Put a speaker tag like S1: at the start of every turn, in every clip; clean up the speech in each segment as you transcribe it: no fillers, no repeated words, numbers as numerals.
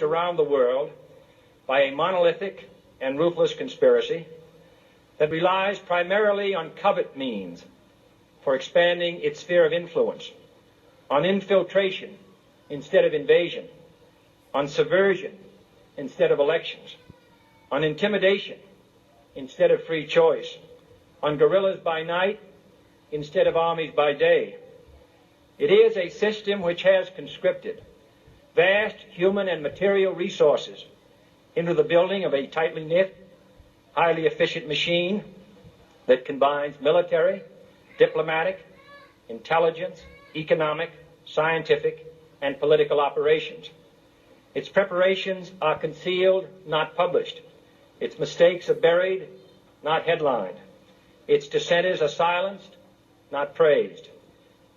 S1: around the world by a monolithic and ruthless conspiracy that relies primarily on covert means for expanding its sphere of influence, on infiltration instead of invasion, on subversion instead of elections, on intimidation instead of free choice, on guerrillas by night instead of armies by day. It is a system which has conscripted vast human and material resources into the building of a tightly knit, highly efficient machine that combines military, diplomatic, intelligence, economic, scientific, and political operations. Its preparations are concealed, not published. Its mistakes are buried, not headlined. Its dissenters are silenced, not praised.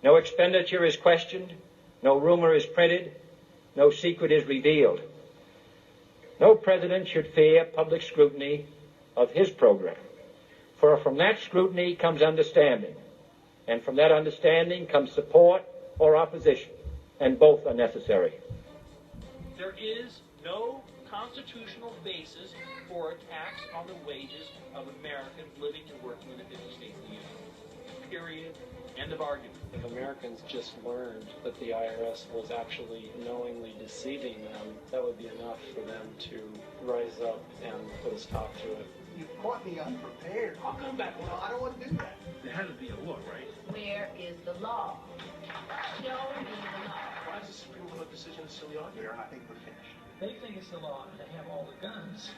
S1: No expenditure is questioned, no rumor is printed, no secret is revealed. No president should fear public scrutiny of his program, for from that scrutiny comes understanding, and from that understanding comes support or opposition, and both are necessary.
S2: There is no constitutional basis for a tax on the wages of Americans living and working in the 50 states of the Union. Period. End of argument.
S3: If Americans just learned that the IRS was actually knowingly deceiving them, that would be enough for them to rise up and put a stop to it.
S4: You caught me unprepared.
S2: I'll come back.
S4: No, I don't want to do that.
S2: There has to be a law, right?
S5: Where is the law? Show me the law.
S2: Why is the Supreme Court decision a silly argument?
S4: I think we're finished.
S6: They think it's the law. They have all the guns.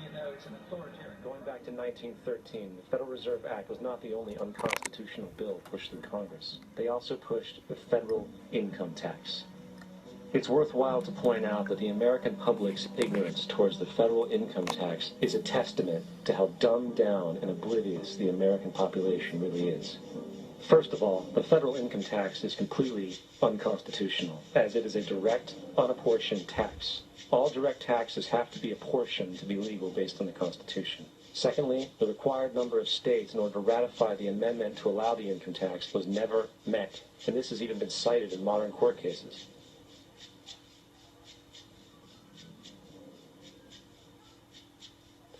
S6: You know, it's an authoritarian.
S3: Going back to 1913, the Federal Reserve Act was not the only unconstitutional bill pushed through Congress. They also pushed the federal income tax. It's worthwhile to point out that the American public's ignorance towards the federal income tax is a testament to how dumbed down and oblivious the American population really is. First of all, the federal income tax is completely unconstitutional, as it is a direct, unapportioned tax. All direct taxes have to be apportioned to be legal based on the Constitution. Secondly, the required number of states in order to ratify the amendment to allow the income tax was never met, and this has even been cited in modern court cases.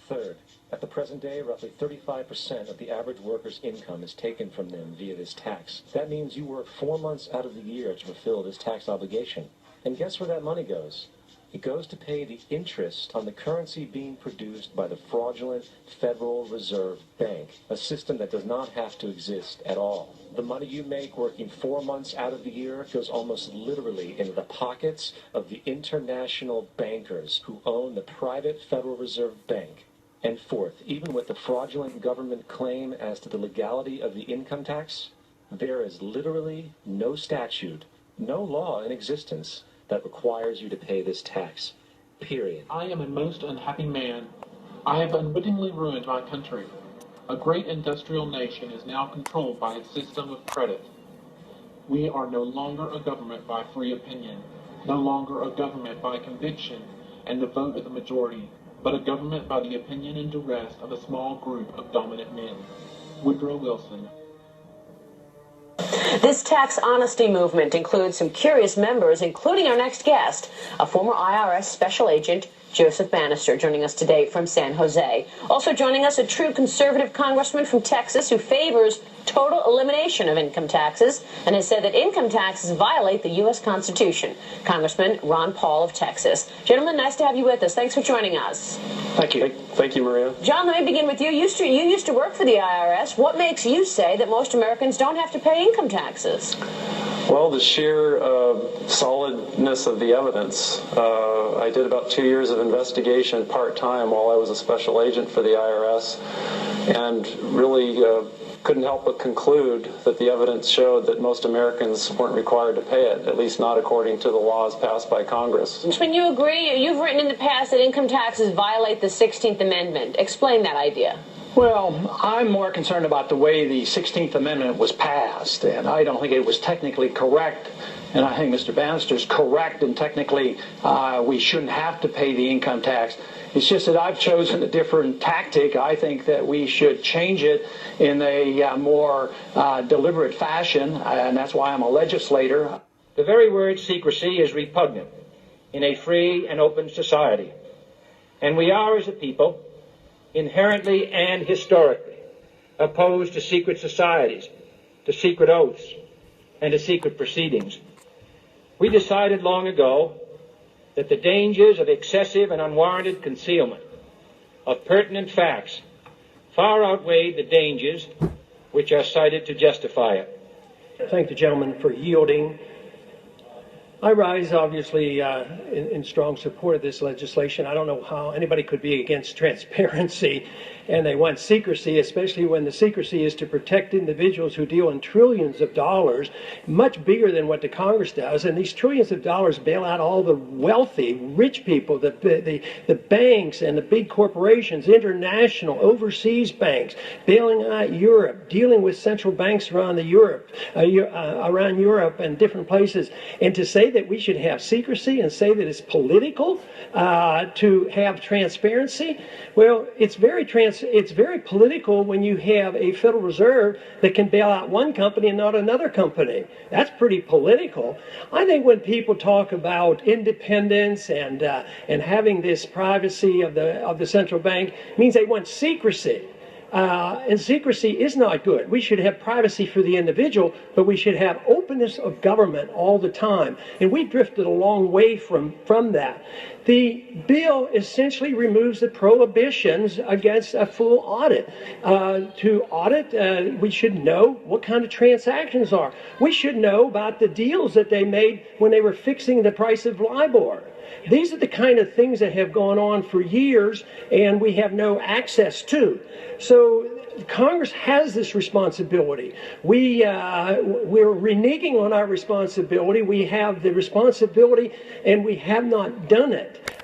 S3: Third, at the present day, roughly 35% of the average worker's income is taken from them via this tax. That means you work 4 months out of the year to fulfill this tax obligation. And guess where that money goes? It goes to pay the interest on the currency being produced by the fraudulent Federal Reserve Bank, a system that does not have to exist at all. The money you make working 4 months out of the year goes almost literally into the pockets of the international bankers who own the private Federal Reserve Bank. And fourth, even with the fraudulent government claim as to the legality of the income tax, there is literally no statute, no law in existence that requires you to pay this tax. Period.
S7: I am a most unhappy man. I have unwittingly ruined my country. A great industrial nation is now controlled by a system of credit. We are no longer a government by free opinion, no longer a government by conviction and the vote of the majority, but a government by the opinion and duress of a small group of dominant men. Woodrow Wilson.
S8: This tax honesty movement includes some curious members, including our next guest, a former IRS special agent, Joseph Bannister, joining us today from San Jose. Also joining us, a true conservative congressman from Texas who favors total elimination of income taxes and has said that income taxes violate the U.S. Constitution. Congressman Ron Paul of Texas. Gentlemen, nice to have you with us. Thanks for joining us.
S3: Thank you. Thank you, Maria.
S8: John, let me begin with you. You used to work for the IRS. What makes you say that most Americans don't have to pay income taxes?
S3: Well, the sheer solidness of the evidence. I did about 2 years of investigation part-time while I was a special agent for the IRS, and really couldn't help but conclude that the evidence showed that most Americans weren't required to pay it, at least not according to the laws passed by Congress.
S8: When you agree, you've written in the past that income taxes violate the 16th Amendment. Explain that idea.
S9: Well, I'm more concerned about the way the 16th Amendment was passed, and I don't think it was technically correct. And I think Mr. Bannister's correct, and technically we shouldn't have to pay the income tax. It's just that I've chosen a different tactic. I think that we should change it in a more deliberate fashion, and that's why I'm a legislator.
S1: The very word secrecy is repugnant in a free and open society. And we are, as a people, inherently and historically opposed to secret societies, to secret oaths, and to secret proceedings. We decided long ago that the dangers of excessive and unwarranted concealment of pertinent facts far outweighed the dangers which are cited to justify it.
S10: I thank the gentleman for yielding. I rise, obviously, in strong support of this legislation. I don't know how anybody could be against transparency, and they want secrecy, especially when the secrecy is to protect individuals who deal in trillions of dollars, much bigger than what the Congress does. And these trillions of dollars bail out all the wealthy, rich people, the banks and the big corporations, international, overseas banks, bailing out Europe, dealing with central banks around Europe and different places. And to say that we should have secrecy and say that it's political to have transparency, well, it's very political when you have a Federal Reserve that can bail out one company and not another company. That's pretty political. I think when people talk about independence and having this privacy of the central bank, it means they want secrecy. And secrecy is not good. We should have privacy for the individual, but we should have openness of government all the time. And we've drifted a long way from that. The bill essentially removes the prohibitions against a full audit. To audit, we should know what kind of transactions are. We should know about the deals that they made when they were fixing the price of LIBOR. These are the kind of things that have gone on for years and we have no access to. So Congress has this responsibility. We're reneging on our responsibility. We have the responsibility and we have not done it.